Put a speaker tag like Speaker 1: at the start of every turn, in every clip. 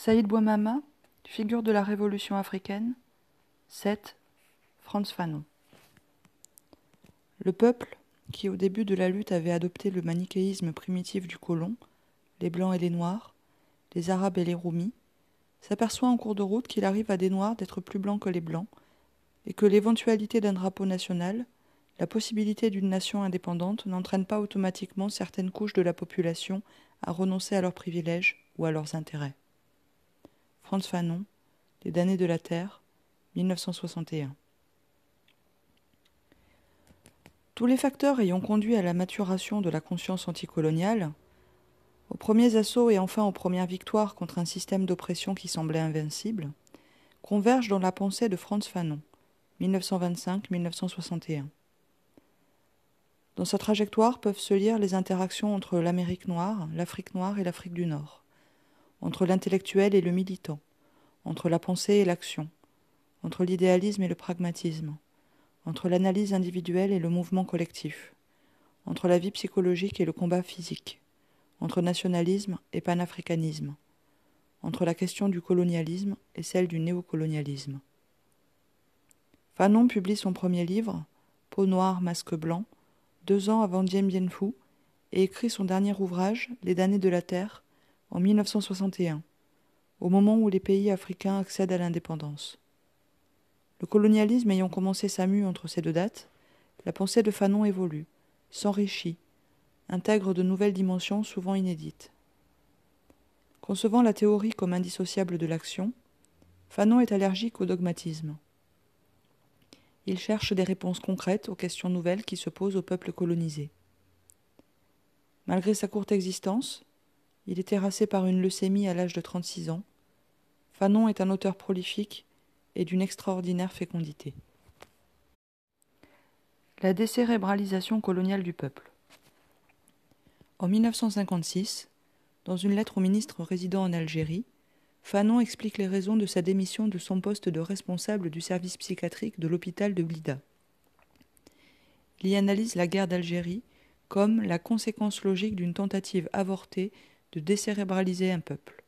Speaker 1: Saïd Bouamama, figure de la Révolution africaine. 7. Frantz Fanon. Le peuple, qui au début de la lutte avait adopté le manichéisme primitif du colon, les blancs et les noirs, les arabes et les roumis, s'aperçoit en cours de route qu'il arrive à des noirs d'être plus blancs que les blancs, et que l'éventualité d'un drapeau national, la possibilité d'une nation indépendante n'entraîne pas automatiquement certaines couches de la population à renoncer à leurs privilèges ou à leurs intérêts. Frantz Fanon, Les damnés de la terre, 1961. Tous les facteurs ayant conduit à la maturation de la conscience anticoloniale, aux premiers assauts et enfin aux premières victoires contre un système d'oppression qui semblait invincible, convergent dans la pensée de Frantz Fanon, 1925-1961. Dans sa trajectoire peuvent se lire les interactions entre l'Amérique noire, l'Afrique noire et l'Afrique du Nord, entre l'intellectuel et le militant, entre la pensée et l'action, entre l'idéalisme et le pragmatisme, entre l'analyse individuelle et le mouvement collectif, entre la vie psychologique et le combat physique, entre nationalisme et panafricanisme, entre la question du colonialisme et celle du néocolonialisme. Fanon publie son premier livre, Peau noire, masque blanc, 2 ans avant Dien Bien Phu, et écrit son dernier ouvrage, Les damnés de la terre, en 1961, au moment où les pays africains accèdent à l'indépendance. Le colonialisme ayant commencé sa mue entre ces deux dates, la pensée de Fanon évolue, s'enrichit, intègre de nouvelles dimensions souvent inédites. Concevant la théorie comme indissociable de l'action, Fanon est allergique au dogmatisme. Il cherche des réponses concrètes aux questions nouvelles qui se posent au peuple colonisé. Malgré sa courte existence, il est terrassé par une leucémie à l'âge de 36 ans. Fanon est un auteur prolifique et d'une extraordinaire fécondité. La décérébralisation coloniale du peuple. En 1956, dans une lettre au ministre résidant en Algérie, Fanon explique les raisons de sa démission de son poste de responsable du service psychiatrique de l'hôpital de Blida. Il y analyse la guerre d'Algérie comme la conséquence logique d'une tentative avortée de décérébraliser un peuple.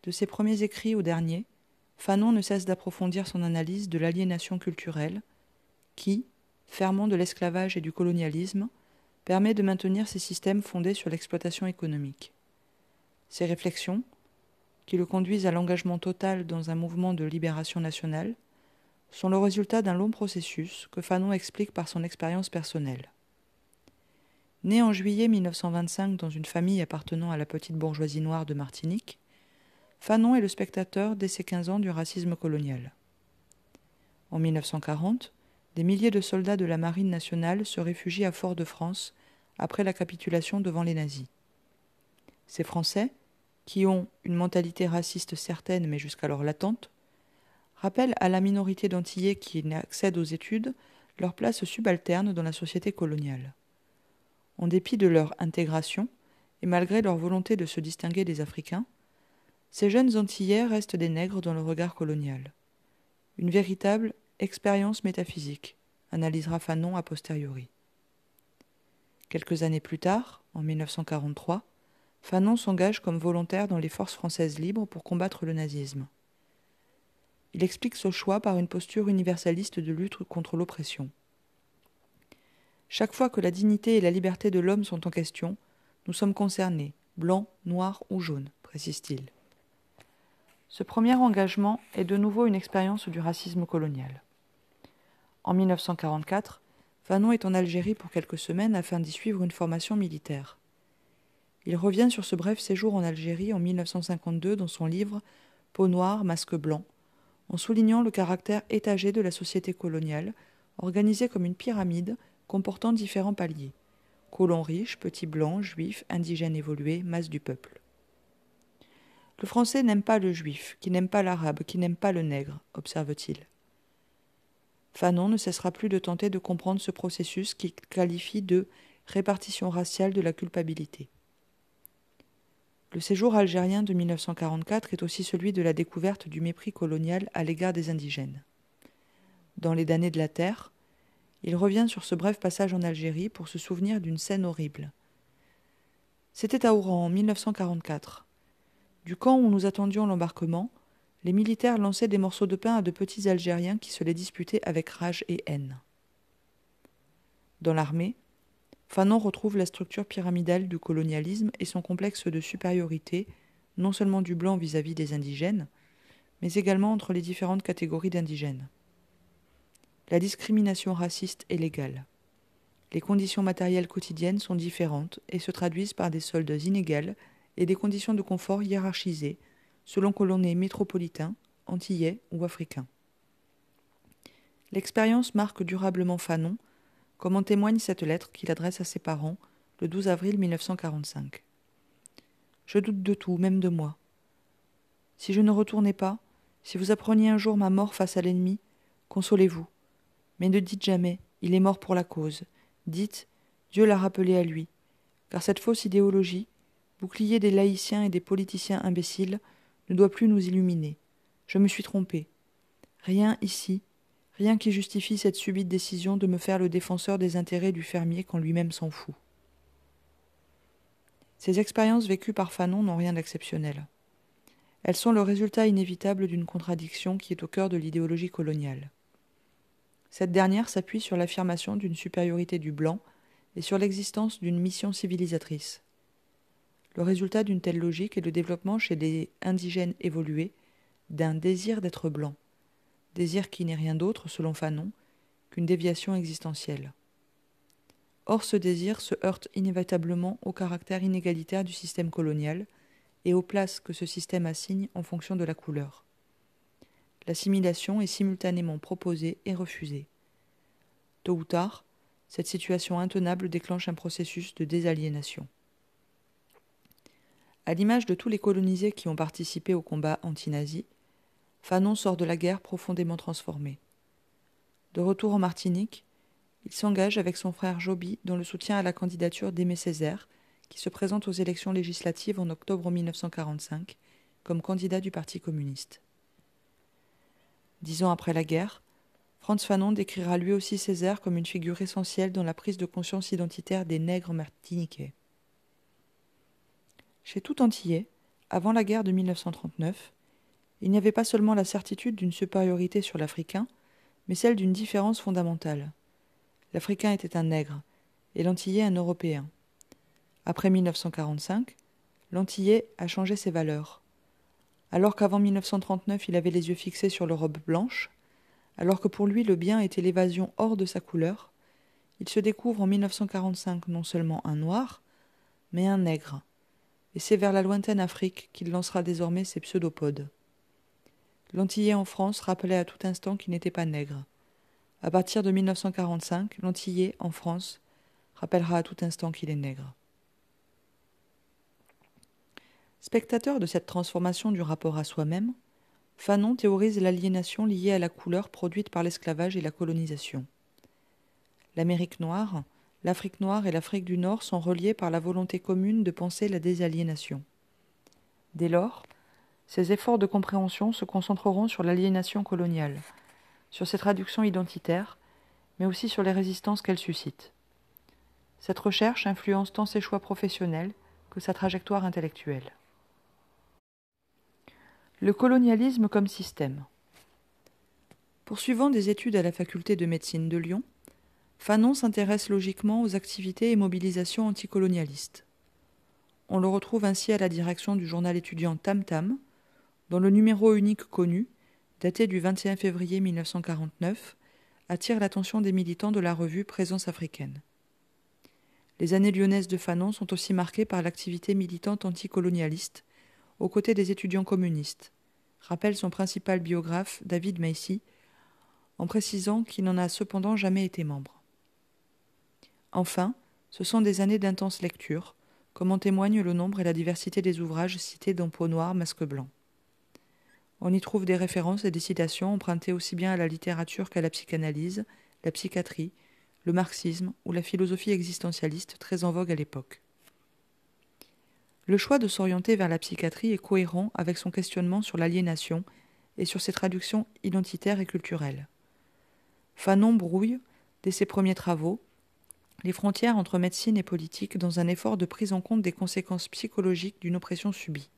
Speaker 1: De ses premiers écrits au dernier, Fanon ne cesse d'approfondir son analyse de l'aliénation culturelle qui, ferment de l'esclavage et du colonialisme, permet de maintenir ces systèmes fondés sur l'exploitation économique. Ces réflexions, qui le conduisent à l'engagement total dans un mouvement de libération nationale, sont le résultat d'un long processus que Fanon explique par son expérience personnelle. Né en juillet 1925 dans une famille appartenant à la petite bourgeoisie noire de Martinique, Fanon est le spectateur dès ses 15 ans du racisme colonial. En 1940, des milliers de soldats de la Marine nationale se réfugient à Fort-de-France après la capitulation devant les nazis. Ces Français, qui ont une mentalité raciste certaine mais jusqu'alors latente, rappellent à la minorité d'Antillais qui accèdent aux études leur place subalterne dans la société coloniale. En dépit de leur intégration, et malgré leur volonté de se distinguer des Africains, ces jeunes Antillais restent des nègres dans le regard colonial. Une véritable expérience métaphysique, analysera Fanon a posteriori. Quelques années plus tard, en 1943, Fanon s'engage comme volontaire dans les forces françaises libres pour combattre le nazisme. Il explique ce choix par une posture universaliste de lutte contre l'oppression. Chaque fois que la dignité et la liberté de l'homme sont en question, nous sommes concernés, blancs, noirs ou jaunes, précise-t-il. Ce premier engagement est de nouveau une expérience du racisme colonial. En 1944, Fanon est en Algérie pour quelques semaines afin d'y suivre une formation militaire. Il revient sur ce bref séjour en Algérie en 1952 dans son livre « Peau noire, masque blanc », en soulignant le caractère étagé de la société coloniale, organisée comme une pyramide comportant différents paliers – colons riches, petits blancs, juifs, indigènes évolués, masse du peuple. Le français n'aime pas le juif, qui n'aime pas l'arabe, qui n'aime pas le nègre, observe-t-il. Fanon ne cessera plus de tenter de comprendre ce processus qu'il qualifie de répartition raciale de la culpabilité. Le séjour algérien de 1944 est aussi celui de la découverte du mépris colonial à l'égard des indigènes. Dans Les damnés de la terre, il revient sur ce bref passage en Algérie pour se souvenir d'une scène horrible. C'était à Oran en 1944. Du camp où nous attendions l'embarquement, les militaires lançaient des morceaux de pain à de petits Algériens qui se les disputaient avec rage et haine. Dans l'armée, Fanon retrouve la structure pyramidale du colonialisme et son complexe de supériorité, non seulement du blanc vis-à-vis des indigènes, mais également entre les différentes catégories d'indigènes. La discrimination raciste est légale. Les conditions matérielles quotidiennes sont différentes et se traduisent par des soldes inégales et des conditions de confort hiérarchisées, selon que l'on est métropolitain, antillais ou africain. L'expérience marque durablement Fanon, comme en témoigne cette lettre qu'il adresse à ses parents le 12 avril 1945. « Je doute de tout, même de moi. Si je ne retournais pas, si vous appreniez un jour ma mort face à l'ennemi, consolez-vous. Mais ne dites jamais, il est mort pour la cause. Dites, Dieu l'a rappelé à lui. Car cette fausse idéologie, bouclier des laïciens et des politiciens imbéciles, ne doit plus nous illuminer. Je me suis trompé. Rien ici, rien qui justifie cette subite décision de me faire le défenseur des intérêts du fermier quand lui-même s'en fout. » Ces expériences vécues par Fanon n'ont rien d'exceptionnel. Elles sont le résultat inévitable d'une contradiction qui est au cœur de l'idéologie coloniale. Cette dernière s'appuie sur l'affirmation d'une supériorité du blanc et sur l'existence d'une mission civilisatrice. Le résultat d'une telle logique est le développement chez les indigènes évolués d'un désir d'être blanc, désir qui n'est rien d'autre, selon Fanon, qu'une déviation existentielle. Or, ce désir se heurte inévitablement au caractère inégalitaire du système colonial et aux places que ce système assigne en fonction de la couleur. L'assimilation est simultanément proposée et refusée. Tôt ou tard, cette situation intenable déclenche un processus de désaliénation. À l'image de tous les colonisés qui ont participé au combat anti-nazi, Fanon sort de la guerre profondément transformé. De retour en Martinique, il s'engage avec son frère Joby dans le soutien à la candidature d'Aimé Césaire, qui se présente aux élections législatives en octobre 1945 comme candidat du Parti communiste. 10 ans après la guerre, Frantz Fanon décrira lui aussi Césaire comme une figure essentielle dans la prise de conscience identitaire des nègres martiniquais. Chez tout Antillais, avant la guerre de 1939, il n'y avait pas seulement la certitude d'une supériorité sur l'Africain, mais celle d'une différence fondamentale. L'Africain était un nègre, et l'Antillais un Européen. Après 1945, l'Antillais a changé ses valeurs. Alors qu'avant 1939, il avait les yeux fixés sur l'Europe blanche, alors que pour lui le bien était l'évasion hors de sa couleur, il se découvre en 1945 non seulement un noir, mais un nègre, et c'est vers la lointaine Afrique qu'il lancera désormais ses pseudopodes. L'Antillais en France rappelait à tout instant qu'il n'était pas nègre. À partir de 1945, l'Antillais en France rappellera à tout instant qu'il est nègre. Spectateur de cette transformation du rapport à soi-même, Fanon théorise l'aliénation liée à la couleur produite par l'esclavage et la colonisation. L'Amérique noire, l'Afrique noire et l'Afrique du Nord sont reliées par la volonté commune de penser la désaliénation. Dès lors, ces efforts de compréhension se concentreront sur l'aliénation coloniale, sur ses traductions identitaires, mais aussi sur les résistances qu'elles suscitent. Cette recherche influence tant ses choix professionnels que sa trajectoire intellectuelle. Le colonialisme comme système. Poursuivant des études à la faculté de médecine de Lyon, Fanon s'intéresse logiquement aux activités et mobilisations anticolonialistes. On le retrouve ainsi à la direction du journal étudiant Tam Tam, dont le numéro unique connu, daté du 21 février 1949, attire l'attention des militants de la revue Présence africaine. Les années lyonnaises de Fanon sont aussi marquées par l'activité militante anticolonialiste, aux côtés des étudiants communistes, rappelle son principal biographe, David Macy, en précisant qu'il n'en a cependant jamais été membre. Enfin, ce sont des années d'intense lecture, comme en témoignent le nombre et la diversité des ouvrages cités dans Peau noire, masque blanc. On y trouve des références et des citations empruntées aussi bien à la littérature qu'à la psychanalyse, la psychiatrie, le marxisme ou la philosophie existentialiste très en vogue à l'époque. Le choix de s'orienter vers la psychiatrie est cohérent avec son questionnement sur l'aliénation et sur ses traductions identitaires et culturelles. Fanon brouille, dès ses premiers travaux, les frontières entre médecine et politique dans un effort de prise en compte des conséquences psychologiques d'une oppression subie.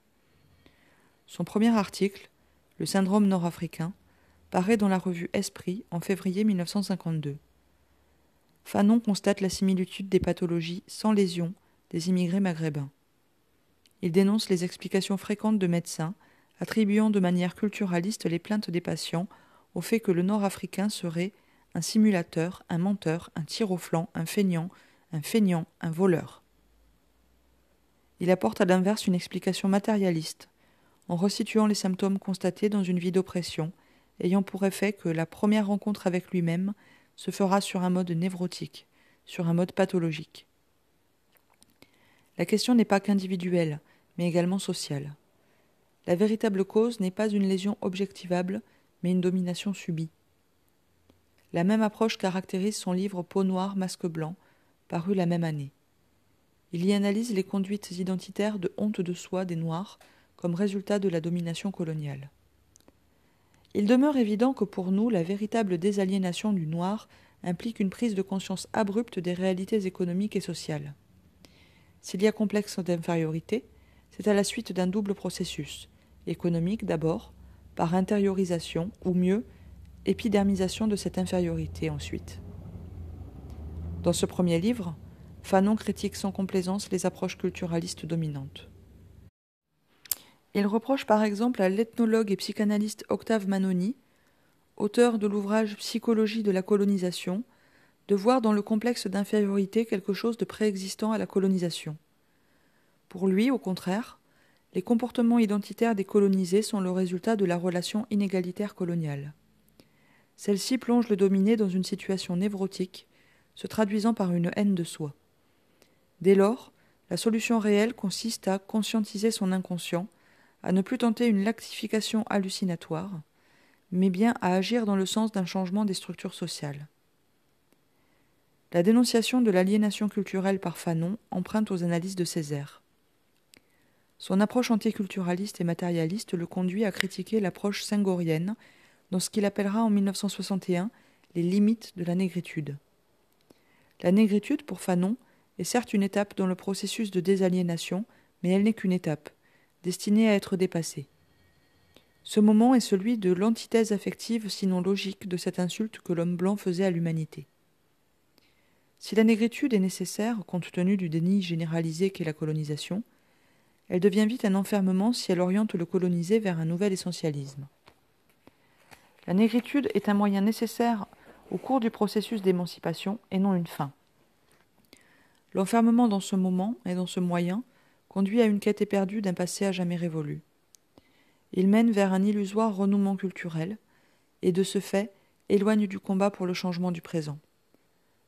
Speaker 1: Son premier article, Le syndrome nord-africain, paraît dans la revue Esprit en février 1952. Fanon constate la similitude des pathologies sans lésion des immigrés maghrébins. Il dénonce les explications fréquentes de médecins attribuant de manière culturaliste les plaintes des patients au fait que le nord-africain serait un simulateur, un menteur, un tir au flanc, un feignant, un voleur. Il apporte à l'inverse une explication matérialiste, en resituant les symptômes constatés dans une vie d'oppression, ayant pour effet que la première rencontre avec lui-même se fera sur un mode névrotique, sur un mode pathologique. La question n'est pas qu'individuelle, mais également sociale. La véritable cause n'est pas une lésion objectivable, mais une domination subie. La même approche caractérise son livre Peau noire, masque blanc, paru la même année. Il y analyse les conduites identitaires de honte de soi des Noirs comme résultat de la domination coloniale. Il demeure évident que pour nous, la véritable désaliénation du Noir implique une prise de conscience abrupte des réalités économiques et sociales. S'il y a complexe d'infériorité, c'est à la suite d'un double processus, économique d'abord, par intériorisation, ou mieux, épidermisation de cette infériorité ensuite. Dans ce premier livre, Fanon critique sans complaisance les approches culturalistes dominantes. Il reproche par exemple à l'ethnologue et psychanalyste Octave Manoni, auteur de l'ouvrage Psychologie de la colonisation, de voir dans le complexe d'infériorité quelque chose de préexistant à la colonisation. Pour lui, au contraire, les comportements identitaires des colonisés sont le résultat de la relation inégalitaire coloniale. Celle-ci plonge le dominé dans une situation névrotique, se traduisant par une haine de soi. Dès lors, la solution réelle consiste à conscientiser son inconscient, à ne plus tenter une lactification hallucinatoire, mais bien à agir dans le sens d'un changement des structures sociales. La dénonciation de l'aliénation culturelle par Fanon emprunte aux analyses de Césaire. Son approche anticulturaliste et matérialiste le conduit à critiquer l'approche senghorienne dans ce qu'il appellera en 1961 les limites de la négritude. La négritude, pour Fanon, est certes une étape dans le processus de désaliénation, mais elle n'est qu'une étape, destinée à être dépassée. Ce moment est celui de l'antithèse affective, sinon logique, de cette insulte que l'homme blanc faisait à l'humanité. Si la négritude est nécessaire, compte tenu du déni généralisé qu'est la colonisation, elle devient vite un enfermement si elle oriente le colonisé vers un nouvel essentialisme. La négritude est un moyen nécessaire au cours du processus d'émancipation et non une fin. L'enfermement dans ce moment et dans ce moyen conduit à une quête éperdue d'un passé à jamais révolu. Il mène vers un illusoire renouement culturel et, de ce fait, éloigne du combat pour le changement du présent.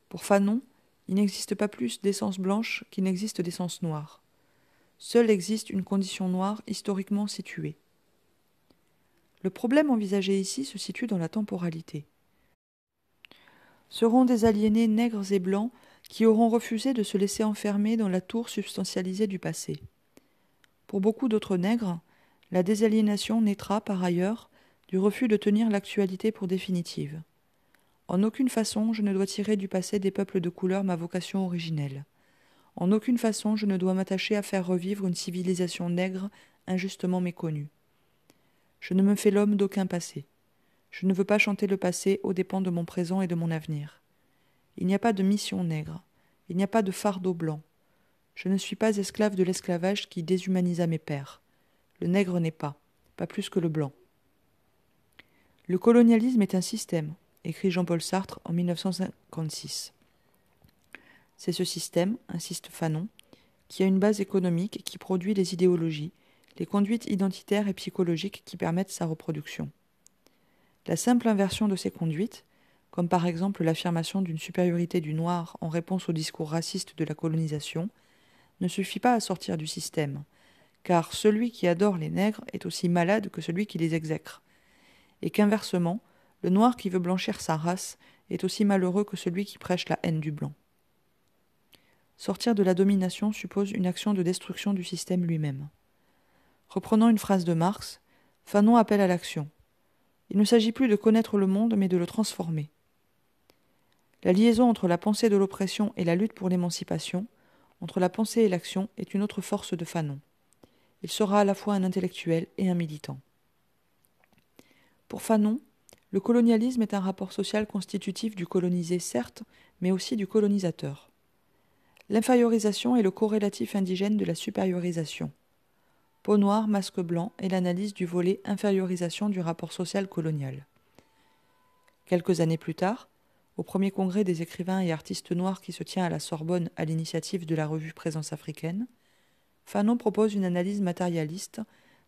Speaker 1: Pour Fanon, il n'existe pas plus d'essence blanche qu'il n'existe d'essence noire. Seule existe une condition noire historiquement située. Le problème envisagé ici se situe dans la temporalité. Seront des aliénés nègres et blancs qui auront refusé de se laisser enfermer dans la tour substantialisée du passé. Pour beaucoup d'autres nègres, la désaliénation naîtra par ailleurs du refus de tenir l'actualité pour définitive. En aucune façon je ne dois tirer du passé des peuples de couleur ma vocation originelle. En aucune façon je ne dois m'attacher à faire revivre une civilisation nègre injustement méconnue. Je ne me fais l'homme d'aucun passé. Je ne veux pas chanter le passé aux dépens de mon présent et de mon avenir. Il n'y a pas de mission nègre. Il n'y a pas de fardeau blanc. Je ne suis pas esclave de l'esclavage qui déshumanisa mes pères. Le nègre n'est pas plus que le blanc. Le colonialisme est un système, écrit Jean-Paul Sartre en 1956. C'est ce système, insiste Fanon, qui a une base économique et qui produit les idéologies, les conduites identitaires et psychologiques qui permettent sa reproduction. La simple inversion de ces conduites, comme par exemple l'affirmation d'une supériorité du noir en réponse au discours raciste de la colonisation, ne suffit pas à sortir du système, car celui qui adore les nègres est aussi malade que celui qui les exècre, et qu'inversement, le noir qui veut blanchir sa race est aussi malheureux que celui qui prêche la haine du blanc. Sortir de la domination suppose une action de destruction du système lui-même. Reprenant une phrase de Marx, Fanon appelle à l'action. Il ne s'agit plus de connaître le monde, mais de le transformer. La liaison entre la pensée de l'oppression et la lutte pour l'émancipation, entre la pensée et l'action, est une autre force de Fanon. Il sera à la fois un intellectuel et un militant. Pour Fanon, le colonialisme est un rapport social constitutif du colonisé, certes, mais aussi du colonisateur. L'infériorisation est le corrélatif indigène de la supériorisation. Peau noire, masque blanc est l'analyse du volet infériorisation du rapport social colonial. Quelques années plus tard, au premier congrès des écrivains et artistes noirs qui se tient à la Sorbonne à l'initiative de la revue Présence africaine, Fanon propose une analyse matérialiste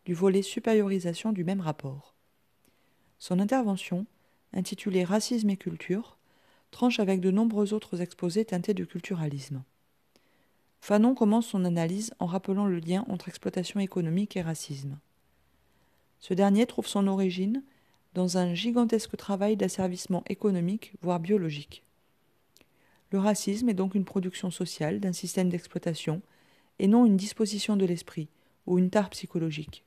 Speaker 1: du volet supériorisation du même rapport. Son intervention, intitulée Racisme et culture, tranche avec de nombreux autres exposés teintés de culturalisme. Fanon commence son analyse en rappelant le lien entre exploitation économique et racisme. Ce dernier trouve son origine dans un gigantesque travail d'asservissement économique, voire biologique. Le racisme est donc une production sociale d'un système d'exploitation et non une disposition de l'esprit ou une tare psychologique.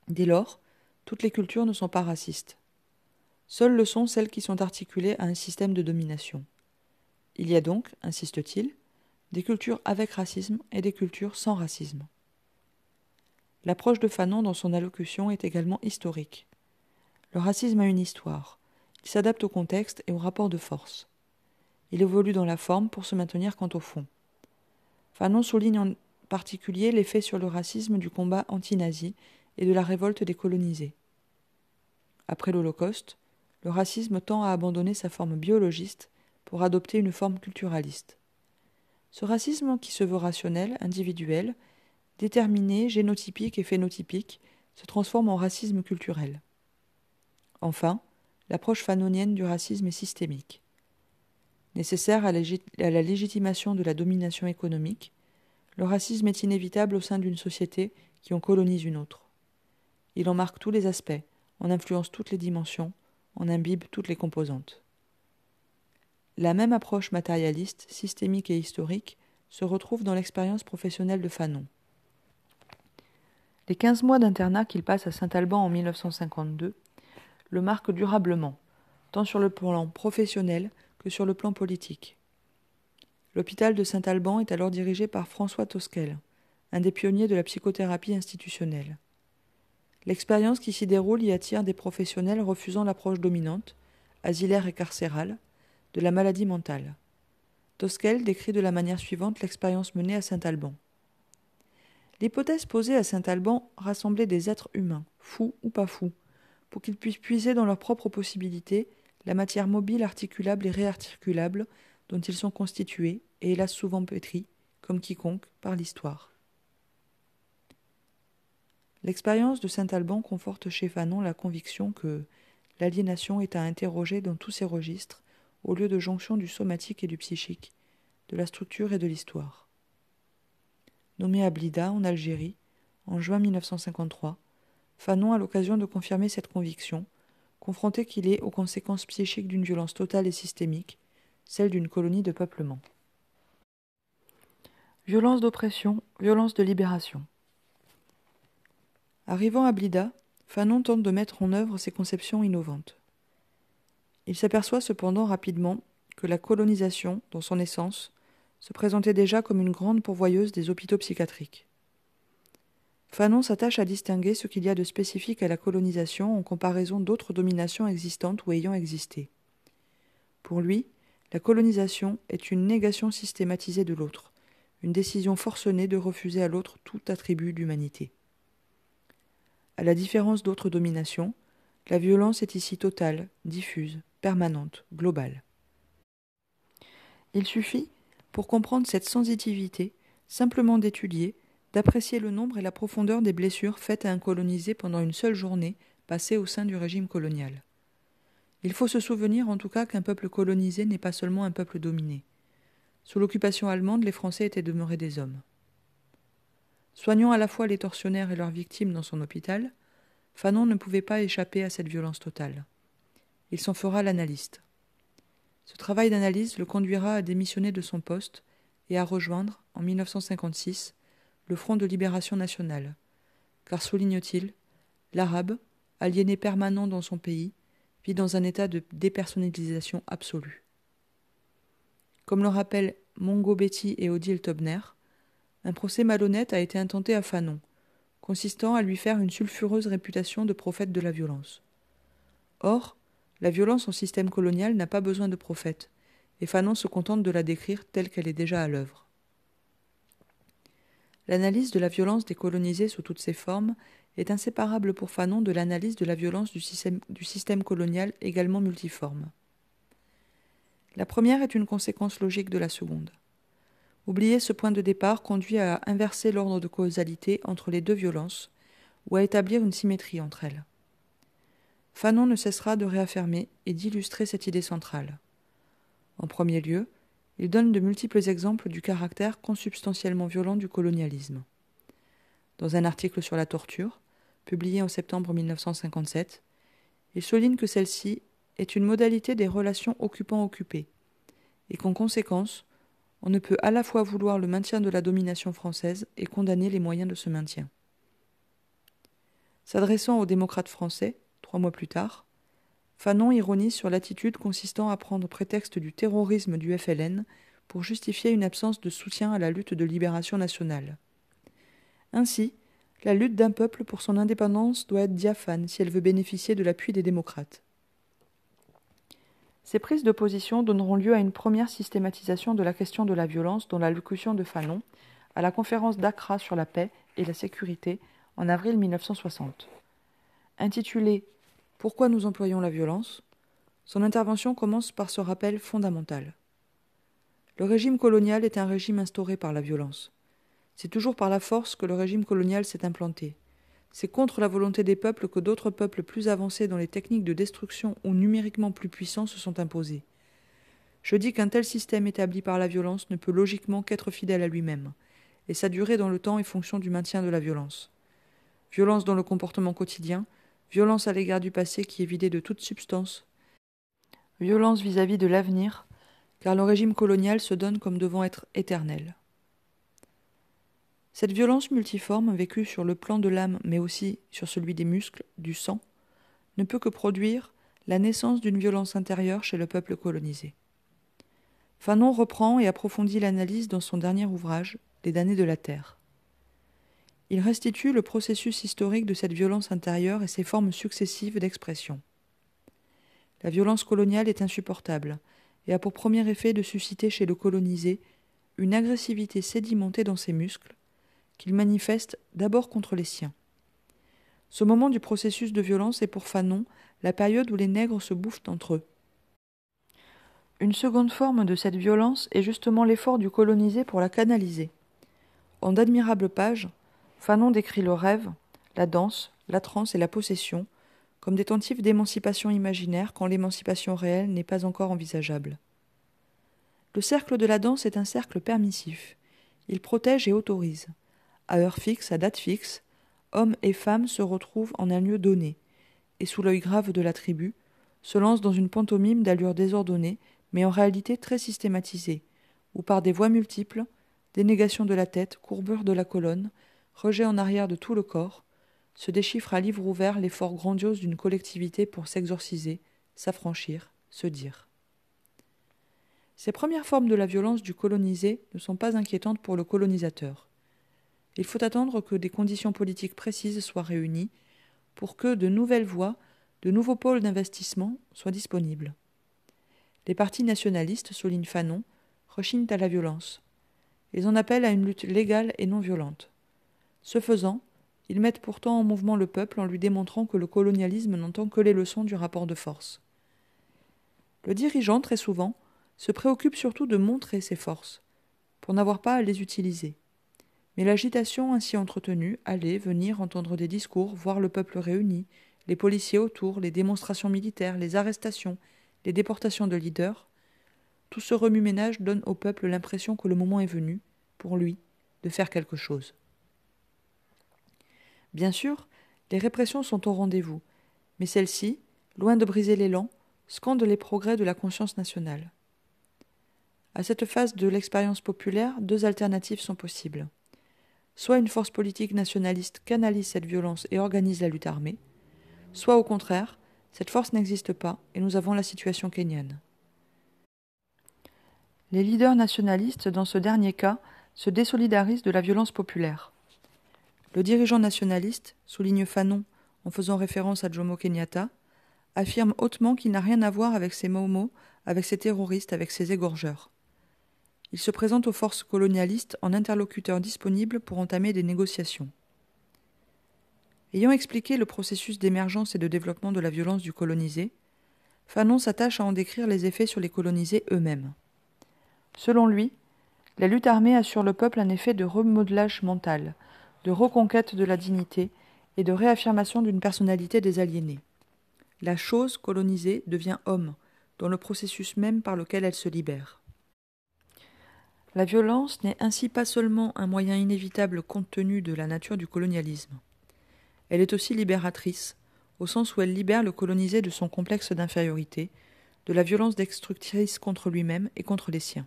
Speaker 1: Dès lors, toutes les cultures ne sont pas racistes. Seules le sont celles qui sont articulées à un système de domination. Il y a donc, insiste-t-il, des cultures avec racisme et des cultures sans racisme. L'approche de Fanon dans son allocution est également historique. Le racisme a une histoire. Il s'adapte au contexte et au rapport de force. Il évolue dans la forme pour se maintenir quant au fond. Fanon souligne en particulier l'effet sur le racisme du combat anti-nazi et de la révolte des colonisés. Après l'Holocauste, le racisme tend à abandonner sa forme biologiste pour adopter une forme culturaliste. Ce racisme, qui se veut rationnel, individuel, déterminé, génotypique et phénotypique, se transforme en racisme culturel. Enfin, l'approche fanonienne du racisme est systémique. Nécessaire à la légitimation de la domination économique, le racisme est inévitable au sein d'une société qui en colonise une autre. Il en marque tous les aspects, en influence toutes les dimensions, en imbibe toutes les composantes. La même approche matérialiste, systémique et historique se retrouve dans l'expérience professionnelle de Fanon. Les 15 mois d'internat qu'il passe à Saint-Alban en 1952 le marquent durablement, tant sur le plan professionnel que sur le plan politique. L'hôpital de Saint-Alban est alors dirigé par François Tosquel, un des pionniers de la psychothérapie institutionnelle. L'expérience qui s'y déroule y attire des professionnels refusant l'approche dominante, asilaire et carcérale, de la maladie mentale. Tosquel décrit de la manière suivante l'expérience menée à Saint-Alban. L'hypothèse posée à Saint-Alban rassemblait des êtres humains, fous ou pas fous, pour qu'ils puissent puiser dans leurs propres possibilités la matière mobile, articulable et réarticulable dont ils sont constitués et hélas souvent pétris, comme quiconque, par l'histoire. L'expérience de Saint-Alban conforte chez Fanon la conviction que l'aliénation est à interroger dans tous ses registres, au lieu de jonction du somatique et du psychique, de la structure et de l'histoire. Nommé à Blida, en Algérie, en juin 1953, Fanon a l'occasion de confirmer cette conviction, confronté qu'il est aux conséquences psychiques d'une violence totale et systémique, celle d'une colonie de peuplement. Violence d'oppression, violence de libération. Arrivant à Blida, Fanon tente de mettre en œuvre ses conceptions innovantes. Il s'aperçoit cependant rapidement que la colonisation, dans son essence, se présentait déjà comme une grande pourvoyeuse des hôpitaux psychiatriques. Fanon s'attache à distinguer ce qu'il y a de spécifique à la colonisation en comparaison d'autres dominations existantes ou ayant existé. Pour lui, la colonisation est une négation systématisée de l'autre, une décision forcenée de refuser à l'autre tout attribut d'humanité. À la différence d'autres dominations, la violence est ici totale, diffuse, permanente, globale. Il suffit, pour comprendre cette sensitivité, simplement d'étudier, d'apprécier le nombre et la profondeur des blessures faites à un colonisé pendant une seule journée passée au sein du régime colonial. Il faut se souvenir en tout cas qu'un peuple colonisé n'est pas seulement un peuple dominé. Sous l'occupation allemande, les Français étaient demeurés des hommes. Soignant à la fois les tortionnaires et leurs victimes dans son hôpital, Fanon ne pouvait pas échapper à cette violence totale. Il s'en fera l'analyste. Ce travail d'analyse le conduira à démissionner de son poste et à rejoindre, en 1956, le Front de libération nationale, car, souligne-t-il, l'Arabe, aliéné permanent dans son pays, vit dans un état de dépersonnalisation absolue. Comme le rappellent Mongo Betty et Odile Tobner, un procès malhonnête a été intenté à Fanon, consistant à lui faire une sulfureuse réputation de prophète de la violence. Or, la violence en système colonial n'a pas besoin de prophète, et Fanon se contente de la décrire telle qu'elle est déjà à l'œuvre. L'analyse de la violence des colonisés sous toutes ses formes est inséparable pour Fanon de l'analyse de la violence du système colonial également multiforme. La première est une conséquence logique de la seconde. Oublier ce point de départ conduit à inverser l'ordre de causalité entre les deux violences ou à établir une symétrie entre elles. Fanon ne cessera de réaffirmer et d'illustrer cette idée centrale. En premier lieu, il donne de multiples exemples du caractère consubstantiellement violent du colonialisme. Dans un article sur la torture, publié en septembre 1957, il souligne que celle-ci est une modalité des relations occupant-occupé, et qu'en conséquence, on ne peut à la fois vouloir le maintien de la domination française et condamner les moyens de ce maintien. S'adressant aux démocrates français, 3 mois plus tard, Fanon ironise sur l'attitude consistant à prendre prétexte du terrorisme du FLN pour justifier une absence de soutien à la lutte de libération nationale. Ainsi, la lutte d'un peuple pour son indépendance doit être diaphane si elle veut bénéficier de l'appui des démocrates. Ces prises de position donneront lieu à une première systématisation de la question de la violence dans l'allocution de Fanon à la conférence d'Accra sur la paix et la sécurité en avril 1960. Intitulée « Pourquoi nous employons la violence ?», son intervention commence par ce rappel fondamental. Le régime colonial est un régime instauré par la violence. C'est toujours par la force que le régime colonial s'est implanté. C'est contre la volonté des peuples que d'autres peuples plus avancés dans les techniques de destruction ou numériquement plus puissants se sont imposés. Je dis qu'un tel système établi par la violence ne peut logiquement qu'être fidèle à lui-même, et sa durée dans le temps est fonction du maintien de la violence. Violence dans le comportement quotidien, violence à l'égard du passé qui est vidé de toute substance, violence vis-à-vis de l'avenir, car le régime colonial se donne comme devant être éternel. Cette violence multiforme, vécue sur le plan de l'âme mais aussi sur celui des muscles, du sang, ne peut que produire la naissance d'une violence intérieure chez le peuple colonisé. Fanon reprend et approfondit l'analyse dans son dernier ouvrage, Les damnés de la terre. Il restitue le processus historique de cette violence intérieure et ses formes successives d'expression. La violence coloniale est insupportable et a pour premier effet de susciter chez le colonisé une agressivité sédimentée dans ses muscles, qu'il manifeste d'abord contre les siens. Ce moment du processus de violence est pour Fanon la période où les nègres se bouffent entre eux. Une seconde forme de cette violence est justement l'effort du colonisé pour la canaliser. En d'admirables pages, Fanon décrit le rêve, la danse, la transe et la possession comme des tentatives d'émancipation imaginaire quand l'émancipation réelle n'est pas encore envisageable. Le cercle de la danse est un cercle permissif. Il protège et autorise. À heure fixe, à date fixe, hommes et femmes se retrouvent en un lieu donné, et sous l'œil grave de la tribu, se lancent dans une pantomime d'allure désordonnée, mais en réalité très systématisée, où par des voies multiples, dénégation de la tête, courbure de la colonne, rejet en arrière de tout le corps, se déchiffre à livre ouvert l'effort grandiose d'une collectivité pour s'exorciser, s'affranchir, se dire. Ces premières formes de la violence du colonisé ne sont pas inquiétantes pour le colonisateur. Il faut attendre que des conditions politiques précises soient réunies pour que de nouvelles voies, de nouveaux pôles d'investissement soient disponibles. Les partis nationalistes, souligne Fanon, rechignent à la violence. Ils en appellent à une lutte légale et non violente. Ce faisant, ils mettent pourtant en mouvement le peuple en lui démontrant que le colonialisme n'entend que les leçons du rapport de force. Le dirigeant, très souvent, se préoccupe surtout de montrer ses forces, pour n'avoir pas à les utiliser. Mais l'agitation ainsi entretenue, aller, venir, entendre des discours, voir le peuple réuni, les policiers autour, les démonstrations militaires, les arrestations, les déportations de leaders, tout ce remue-ménage donne au peuple l'impression que le moment est venu, pour lui, de faire quelque chose. Bien sûr, les répressions sont au rendez-vous, mais celles-ci, loin de briser l'élan, scandent les progrès de la conscience nationale. À cette phase de l'expérience populaire, 2 alternatives sont possibles. Soit une force politique nationaliste canalise cette violence et organise la lutte armée, soit au contraire, cette force n'existe pas et nous avons la situation kenyane. Les leaders nationalistes, dans ce dernier cas, se désolidarisent de la violence populaire. Le dirigeant nationaliste, souligne Fanon en faisant référence à Jomo Kenyatta, affirme hautement qu'il n'a rien à voir avec ces Momo, avec ces terroristes, avec ces égorgeurs. Il se présente aux forces colonialistes en interlocuteur disponible pour entamer des négociations. Ayant expliqué le processus d'émergence et de développement de la violence du colonisé, Fanon s'attache à en décrire les effets sur les colonisés eux-mêmes. Selon lui, la lutte armée a sur le peuple un effet de remodelage mental, de reconquête de la dignité et de réaffirmation d'une personnalité des aliénés. La chose colonisée devient homme, dans le processus même par lequel elle se libère. La violence n'est ainsi pas seulement un moyen inévitable compte tenu de la nature du colonialisme. Elle est aussi libératrice, au sens où elle libère le colonisé de son complexe d'infériorité, de la violence destructrice contre lui-même et contre les siens.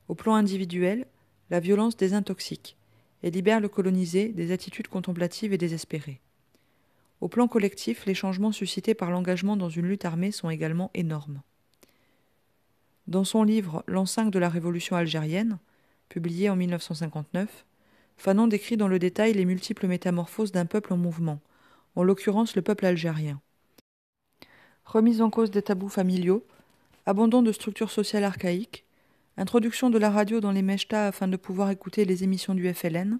Speaker 1: Au plan individuel, la violence désintoxique et libère le colonisé des attitudes contemplatives et désespérées. Au plan collectif, les changements suscités par l'engagement dans une lutte armée sont également énormes. Dans son livre « L'an 5 de la Révolution algérienne », publié en 1959, Fanon décrit dans le détail les multiples métamorphoses d'un peuple en mouvement, en l'occurrence le peuple algérien. Remise en cause des tabous familiaux, abandon de structures sociales archaïques, introduction de la radio dans les mechtas afin de pouvoir écouter les émissions du FLN,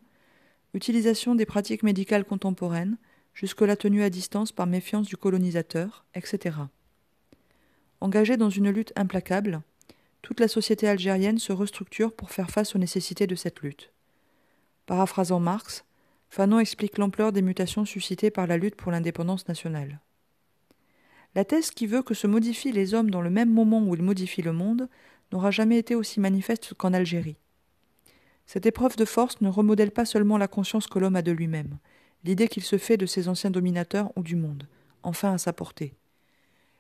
Speaker 1: utilisation des pratiques médicales contemporaines, jusque-là tenues à distance par méfiance du colonisateur, etc. Engagée dans une lutte implacable, toute la société algérienne se restructure pour faire face aux nécessités de cette lutte. Paraphrasant Marx, Fanon explique l'ampleur des mutations suscitées par la lutte pour l'indépendance nationale. La thèse qui veut que se modifient les hommes dans le même moment où ils modifient le monde n'aura jamais été aussi manifeste qu'en Algérie. Cette épreuve de force ne remodèle pas seulement la conscience que l'homme a de lui-même, l'idée qu'il se fait de ses anciens dominateurs ou du monde, enfin à sa portée.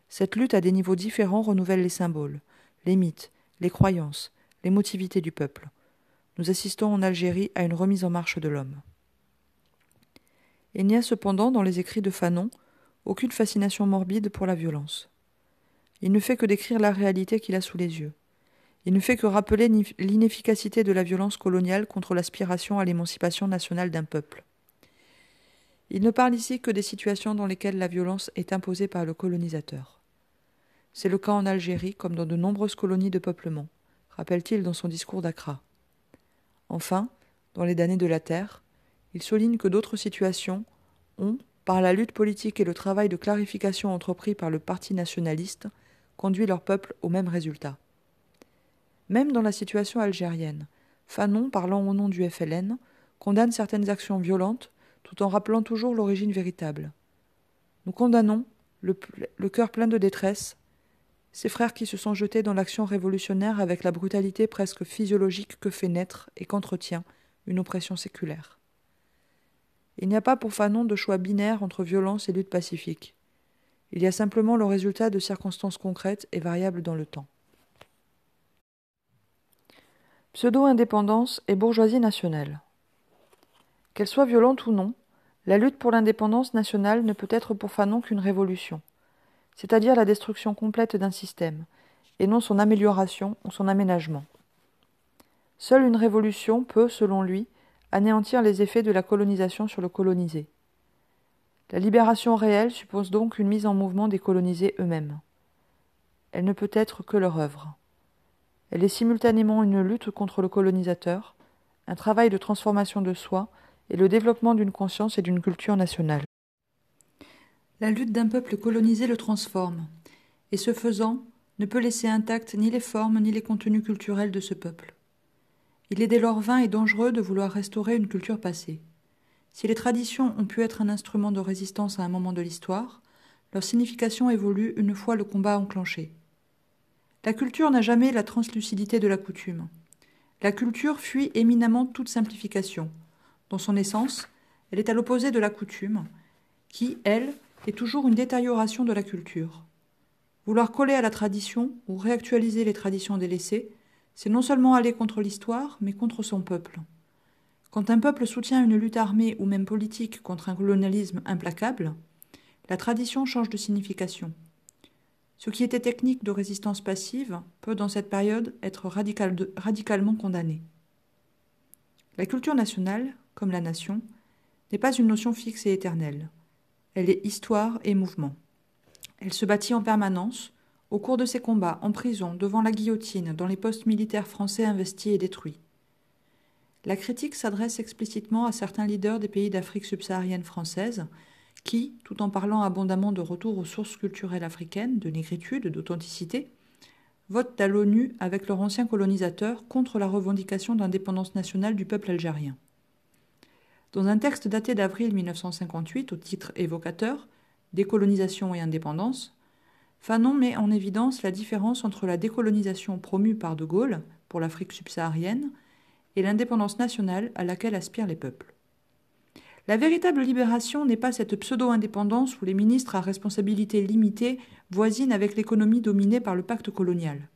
Speaker 1: Cette lutte à des niveaux différents renouvelle les symboles, les mythes, les croyances, l'émotivité du peuple. Nous assistons en Algérie à une remise en marche de l'homme. Il n'y a cependant, dans les écrits de Fanon, aucune fascination morbide pour la violence. Il ne fait que décrire la réalité qu'il a sous les yeux. Il ne fait que rappeler l'inefficacité de la violence coloniale contre l'aspiration à l'émancipation nationale d'un peuple. Il ne parle ici que des situations dans lesquelles la violence est imposée par le colonisateur. C'est le cas en Algérie comme dans de nombreuses colonies de peuplement, rappelle-t-il dans son discours d'Accra. Enfin, dans les damnés de la terre, il souligne que d'autres situations ont, par la lutte politique et le travail de clarification entrepris par le parti nationaliste, conduit leur peuple au même résultat. Même dans la situation algérienne, Fanon, parlant au nom du FLN, condamne certaines actions violentes tout en rappelant toujours l'origine véritable. Nous condamnons, le cœur plein de détresse, ces frères qui se sont jetés dans l'action révolutionnaire avec la brutalité presque physiologique que fait naître et qu'entretient une oppression séculaire. Il n'y a pas pour Fanon de choix binaire entre violence et lutte pacifique. Il y a simplement le résultat de circonstances concrètes et variables dans le temps. Pseudo-indépendance et bourgeoisie nationale. Qu'elle soit violente ou non, la lutte pour l'indépendance nationale ne peut être pour Fanon qu'une révolution, c'est-à-dire la destruction complète d'un système, et non son amélioration ou son aménagement. Seule une révolution peut, selon lui, anéantir les effets de la colonisation sur le colonisé. La libération réelle suppose donc une mise en mouvement des colonisés eux-mêmes. Elle ne peut être que leur œuvre. Elle est simultanément une lutte contre le colonisateur, un travail de transformation de soi et le développement d'une conscience et d'une culture nationale. La lutte d'un peuple colonisé le transforme, et ce faisant, ne peut laisser intactes ni les formes ni les contenus culturels de ce peuple. Il est dès lors vain et dangereux de vouloir restaurer une culture passée. Si les traditions ont pu être un instrument de résistance à un moment de l'histoire, leur signification évolue une fois le combat enclenché. La culture n'a jamais la translucidité de la coutume. La culture fuit éminemment toute simplification. Dans son essence, elle est à l'opposé de la coutume, qui, elle, est toujours une détérioration de la culture. Vouloir coller à la tradition ou réactualiser les traditions délaissées, c'est non seulement aller contre l'histoire, mais contre son peuple. Quand un peuple soutient une lutte armée ou même politique contre un colonialisme implacable, la tradition change de signification. Ce qui était technique de résistance passive peut, dans cette période, être radicalement condamné. La culture nationale, comme la nation, n'est pas une notion fixe et éternelle. Elle est histoire et mouvement. Elle se bâtit en permanence, au cours de ses combats, en prison, devant la guillotine, dans les postes militaires français investis et détruits. La critique s'adresse explicitement à certains leaders des pays d'Afrique subsaharienne française qui, tout en parlant abondamment de retour aux sources culturelles africaines, de négritude, d'authenticité, votent à l'ONU avec leurs anciens colonisateurs contre la revendication d'indépendance nationale du peuple algérien. Dans un texte daté d'avril 1958, au titre évocateur « Décolonisation et indépendance », Fanon met en évidence la différence entre la décolonisation promue par De Gaulle pour l'Afrique subsaharienne et l'indépendance nationale à laquelle aspirent les peuples. La véritable libération n'est pas cette pseudo-indépendance où les ministres à responsabilité limitée voisinent avec l'économie dominée par le pacte colonial.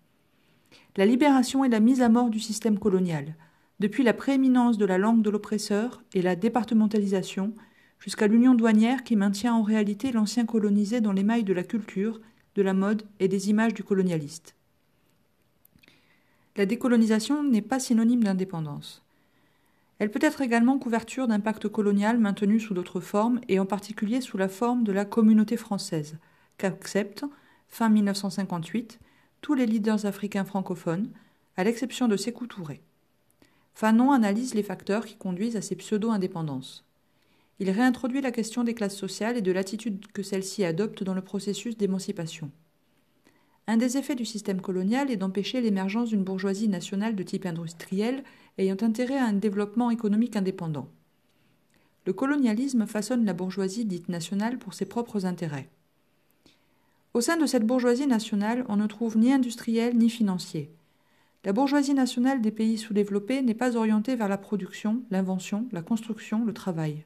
Speaker 1: La libération est la mise à mort du système colonial, depuis la prééminence de la langue de l'oppresseur et la départementalisation, jusqu'à l'union douanière qui maintient en réalité l'ancien colonisé dans les mailles de la culture, de la mode et des images du colonialiste. La décolonisation n'est pas synonyme d'indépendance. Elle peut être également couverture d'un pacte colonial maintenu sous d'autres formes, et en particulier sous la forme de la communauté française, qu'acceptent, fin 1958, tous les leaders africains francophones, à l'exception de Sékou Touré. Fanon analyse les facteurs qui conduisent à ces pseudo-indépendances. Il réintroduit la question des classes sociales et de l'attitude que celles-ci adoptent dans le processus d'émancipation. Un des effets du système colonial est d'empêcher l'émergence d'une bourgeoisie nationale de type industriel ayant intérêt à un développement économique indépendant. Le colonialisme façonne la bourgeoisie dite nationale pour ses propres intérêts. Au sein de cette bourgeoisie nationale, on ne trouve ni industriel ni financier. La bourgeoisie nationale des pays sous-développés n'est pas orientée vers la production, l'invention, la construction, le travail.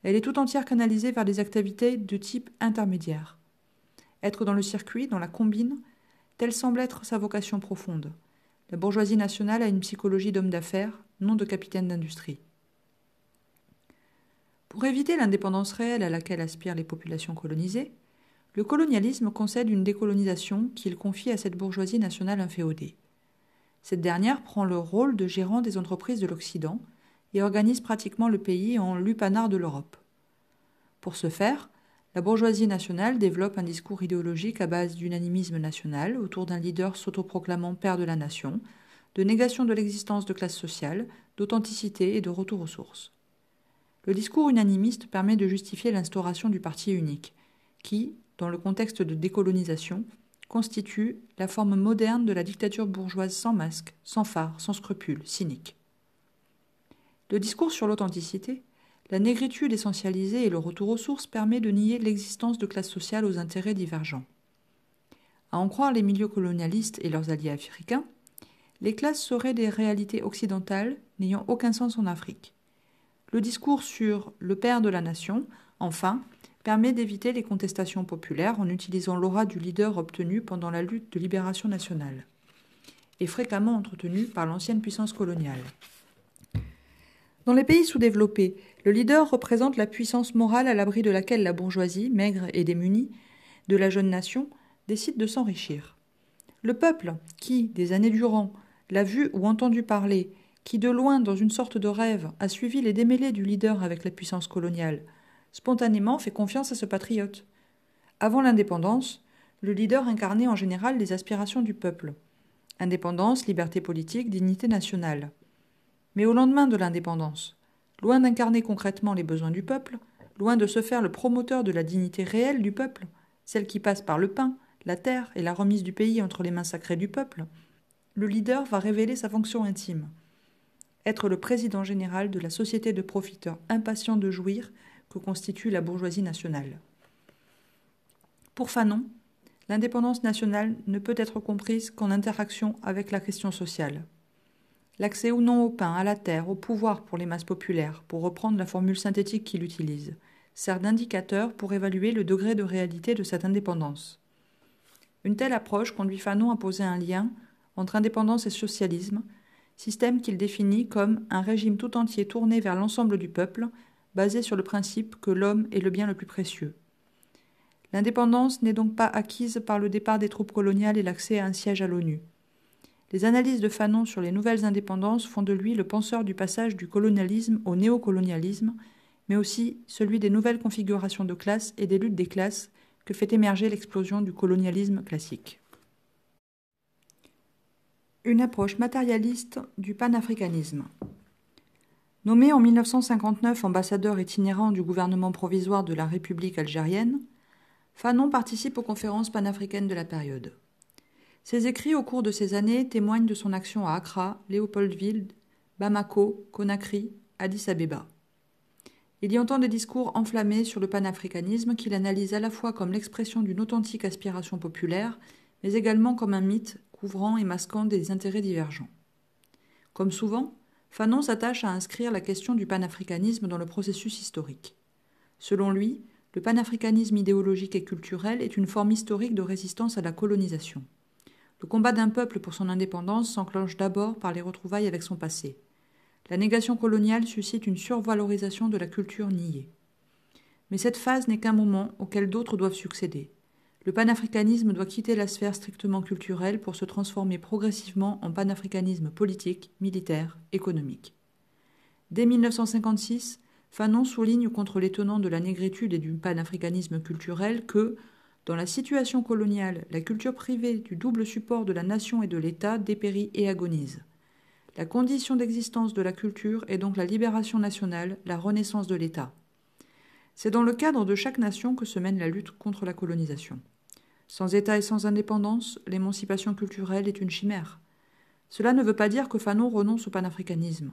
Speaker 1: Elle est tout entière canalisée vers des activités de type intermédiaire. Être dans le circuit, dans la combine, telle semble être sa vocation profonde. La bourgeoisie nationale a une psychologie d'homme d'affaires, non de capitaine d'industrie. Pour éviter l'indépendance réelle à laquelle aspirent les populations colonisées, le colonialisme concède une décolonisation qu'il confie à cette bourgeoisie nationale inféodée. Cette dernière prend le rôle de gérant des entreprises de l'Occident et organise pratiquement le pays en lupanar de l'Europe. Pour ce faire, la bourgeoisie nationale développe un discours idéologique à base d'unanimisme national autour d'un leader s'autoproclamant père de la nation, de négation de l'existence de classe sociale, d'authenticité et de retour aux sources. Le discours unanimiste permet de justifier l'instauration du parti unique, qui, dans le contexte de décolonisation, constitue la forme moderne de la dictature bourgeoise sans masque, sans phare, sans scrupules, cynique. Le discours sur l'authenticité, la négritude essentialisée et le retour aux sources permet de nier l'existence de classes sociales aux intérêts divergents. À en croire les milieux colonialistes et leurs alliés africains, les classes seraient des réalités occidentales n'ayant aucun sens en Afrique. Le discours sur le père de la nation, enfin, permet d'éviter les contestations populaires en utilisant l'aura du leader obtenu pendant la lutte de libération nationale, et fréquemment entretenu par l'ancienne puissance coloniale. Dans les pays sous-développés, le leader représente la puissance morale à l'abri de laquelle la bourgeoisie, maigre et démunie, de la jeune nation, décide de s'enrichir. Le peuple, qui, des années durant, l'a vu ou entendu parler, qui de loin, dans une sorte de rêve, a suivi les démêlés du leader avec la puissance coloniale, spontanément fait confiance à ce patriote. Avant l'indépendance, le leader incarnait en général les aspirations du peuple. Indépendance, liberté politique, dignité nationale. Mais au lendemain de l'indépendance, loin d'incarner concrètement les besoins du peuple, loin de se faire le promoteur de la dignité réelle du peuple, celle qui passe par le pain, la terre et la remise du pays entre les mains sacrées du peuple, le leader va révéler sa fonction intime. Être le président général de la société de profiteurs impatients de jouir que constitue la bourgeoisie nationale. Pour Fanon, l'indépendance nationale ne peut être comprise qu'en interaction avec la question sociale. L'accès ou non au pain, à la terre, au pouvoir pour les masses populaires, pour reprendre la formule synthétique qu'il utilise, sert d'indicateur pour évaluer le degré de réalité de cette indépendance. Une telle approche conduit Fanon à poser un lien entre indépendance et socialisme, système qu'il définit comme un régime tout entier tourné vers l'ensemble du peuple, basé sur le principe que l'homme est le bien le plus précieux. L'indépendance n'est donc pas acquise par le départ des troupes coloniales et l'accès à un siège à l'ONU. Les analyses de Fanon sur les nouvelles indépendances font de lui le penseur du passage du colonialisme au néocolonialisme mais aussi celui des nouvelles configurations de classes et des luttes des classes que fait émerger l'explosion du colonialisme classique. Une approche matérialiste du panafricanisme. Nommé en 1959 ambassadeur itinérant du gouvernement provisoire de la République algérienne, Fanon participe aux conférences panafricaines de la période. Ses écrits au cours de ces années témoignent de son action à Accra, Léopoldville, Bamako, Conakry, Addis Abeba. Il y entend des discours enflammés sur le panafricanisme qu'il analyse à la fois comme l'expression d'une authentique aspiration populaire, mais également comme un mythe couvrant et masquant des intérêts divergents. Comme souvent, Fanon s'attache à inscrire la question du panafricanisme dans le processus historique. Selon lui, le panafricanisme idéologique et culturel est une forme historique de résistance à la colonisation. Le combat d'un peuple pour son indépendance s'enclenche d'abord par les retrouvailles avec son passé. La négation coloniale suscite une survalorisation de la culture niée. Mais cette phase n'est qu'un moment auquel d'autres doivent succéder. Le panafricanisme doit quitter la sphère strictement culturelle pour se transformer progressivement en panafricanisme politique, militaire, économique. Dès 1956, Fanon souligne contre les tenants de la négritude et du panafricanisme culturel que, dans la situation coloniale, la culture privée du double support de la nation et de l'État dépérit et agonise. La condition d'existence de la culture est donc la libération nationale, la renaissance de l'État. C'est dans le cadre de chaque nation que se mène la lutte contre la colonisation. Sans État et sans indépendance, l'émancipation culturelle est une chimère. Cela ne veut pas dire que Fanon renonce au panafricanisme.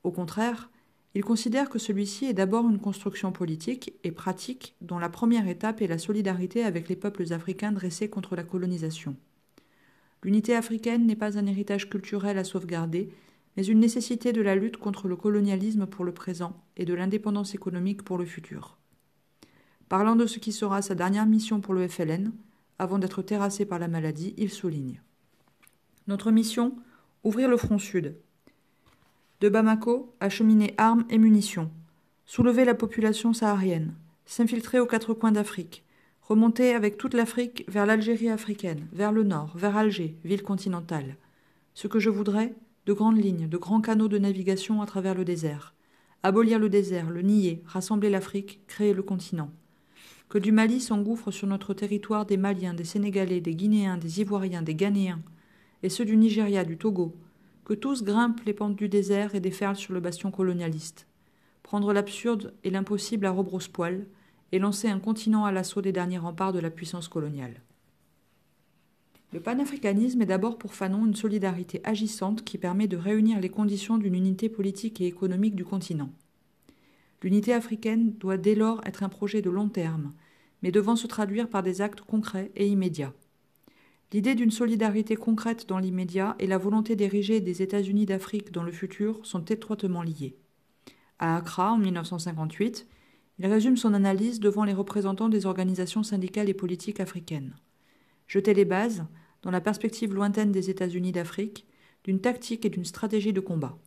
Speaker 1: Au contraire, il considère que celui-ci est d'abord une construction politique et pratique dont la première étape est la solidarité avec les peuples africains dressés contre la colonisation. L'unité africaine n'est pas un héritage culturel à sauvegarder, mais une nécessité de la lutte contre le colonialisme pour le présent et de l'indépendance économique pour le futur. Parlant de ce qui sera sa dernière mission pour le FLN, avant d'être terrassé par la maladie, il souligne : notre mission, ouvrir le front sud. De Bamako, acheminer armes et munitions, soulever la population saharienne, s'infiltrer aux quatre coins d'Afrique, remonter avec toute l'Afrique vers l'Algérie africaine, vers le nord, vers Alger, ville continentale. Ce que je voudrais, de grandes lignes, de grands canaux de navigation à travers le désert. Abolir le désert, le nier, rassembler l'Afrique, créer le continent. Que du Mali s'engouffrent sur notre territoire des Maliens, des Sénégalais, des Guinéens, des Ivoiriens, des Ghanéens, et ceux du Nigeria, du Togo, que tous grimpent les pentes du désert et déferlent sur le bastion colonialiste. Prendre l'absurde et l'impossible à rebrousse-poil, et lancer un continent à l'assaut des derniers remparts de la puissance coloniale. Le panafricanisme est d'abord pour Fanon une solidarité agissante qui permet de réunir les conditions d'une unité politique et économique du continent. L'unité africaine doit dès lors être un projet de long terme, mais devant se traduire par des actes concrets et immédiats. L'idée d'une solidarité concrète dans l'immédiat et la volonté d'ériger des États-Unis d'Afrique dans le futur sont étroitement liées. À Accra, en 1958, il résume son analyse devant les représentants des organisations syndicales et politiques africaines. Jeter les bases, dans la perspective lointaine des États-Unis d'Afrique, d'une tactique et d'une stratégie de combat.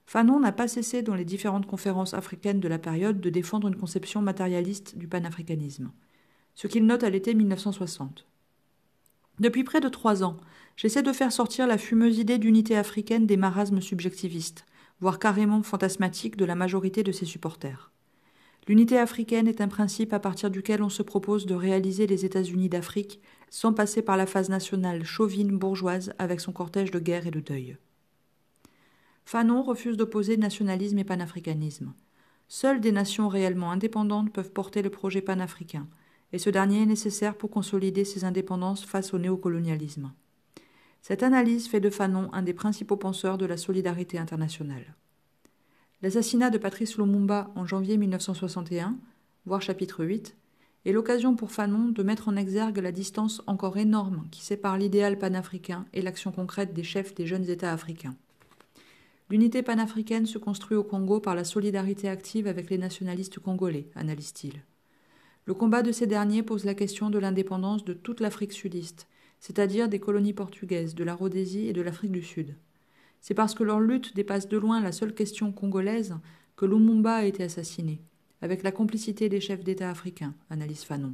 Speaker 1: Fanon n'a pas cessé dans les différentes conférences africaines de la période de défendre une conception matérialiste du panafricanisme, ce qu'il note à l'été 1960. Depuis près de 3 ans, j'essaie de faire sortir la fumeuse idée d'unité africaine des marasmes subjectivistes, voire carrément fantasmatiques de la majorité de ses supporters. L'unité africaine est un principe à partir duquel on se propose de réaliser les États-Unis d'Afrique sans passer par la phase nationale chauvine bourgeoise avec son cortège de guerre et de deuil. Fanon refuse d'opposer nationalisme et panafricanisme. Seules des nations réellement indépendantes peuvent porter le projet panafricain, et ce dernier est nécessaire pour consolider ses indépendances face au néocolonialisme. Cette analyse fait de Fanon un des principaux penseurs de la solidarité internationale. L'assassinat de Patrice Lumumba en janvier 1961, voir chapitre 8, est l'occasion pour Fanon de mettre en exergue la distance encore énorme qui sépare l'idéal panafricain et l'action concrète des chefs des jeunes États africains. L'unité panafricaine se construit au Congo par la solidarité active avec les nationalistes congolais, analyse-t-il. Le combat de ces derniers pose la question de l'indépendance de toute l'Afrique sudiste, c'est-à-dire des colonies portugaises, de la Rhodésie et de l'Afrique du Sud. C'est parce que leur lutte dépasse de loin la seule question congolaise que Lumumba a été assassiné, avec la complicité des chefs d'État africains, analyse Fanon.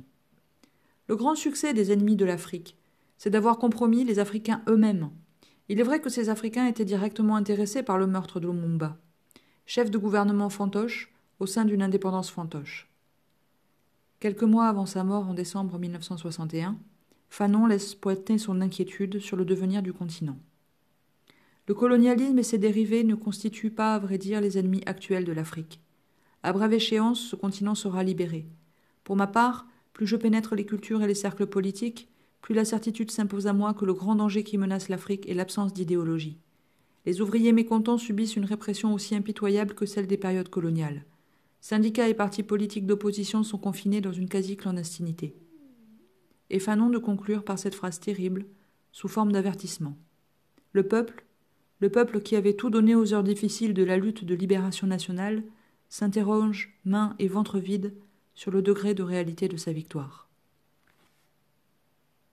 Speaker 1: Le grand succès des ennemis de l'Afrique, c'est d'avoir compromis les Africains eux-mêmes. Il est vrai que ces Africains étaient directement intéressés par le meurtre de Lumumba. Chef de gouvernement fantoche, au sein d'une indépendance fantoche. Quelques mois avant sa mort en décembre 1961, Fanon laisse pointer son inquiétude sur le devenir du continent. Le colonialisme et ses dérivés ne constituent pas, à vrai dire, les ennemis actuels de l'Afrique. À brève échéance, ce continent sera libéré. Pour ma part, plus je pénètre les cultures et les cercles politiques, plus la certitude s'impose à moi que le grand danger qui menace l'Afrique est l'absence d'idéologie. Les ouvriers mécontents subissent une répression aussi impitoyable que celle des périodes coloniales. Syndicats et partis politiques d'opposition sont confinés dans une quasi-clandestinité. Et Fanon de conclure par cette phrase terrible, sous forme d'avertissement. Le peuple qui avait tout donné aux heures difficiles de la lutte de libération nationale, s'interroge, mains et ventre vides, sur le degré de réalité de sa victoire.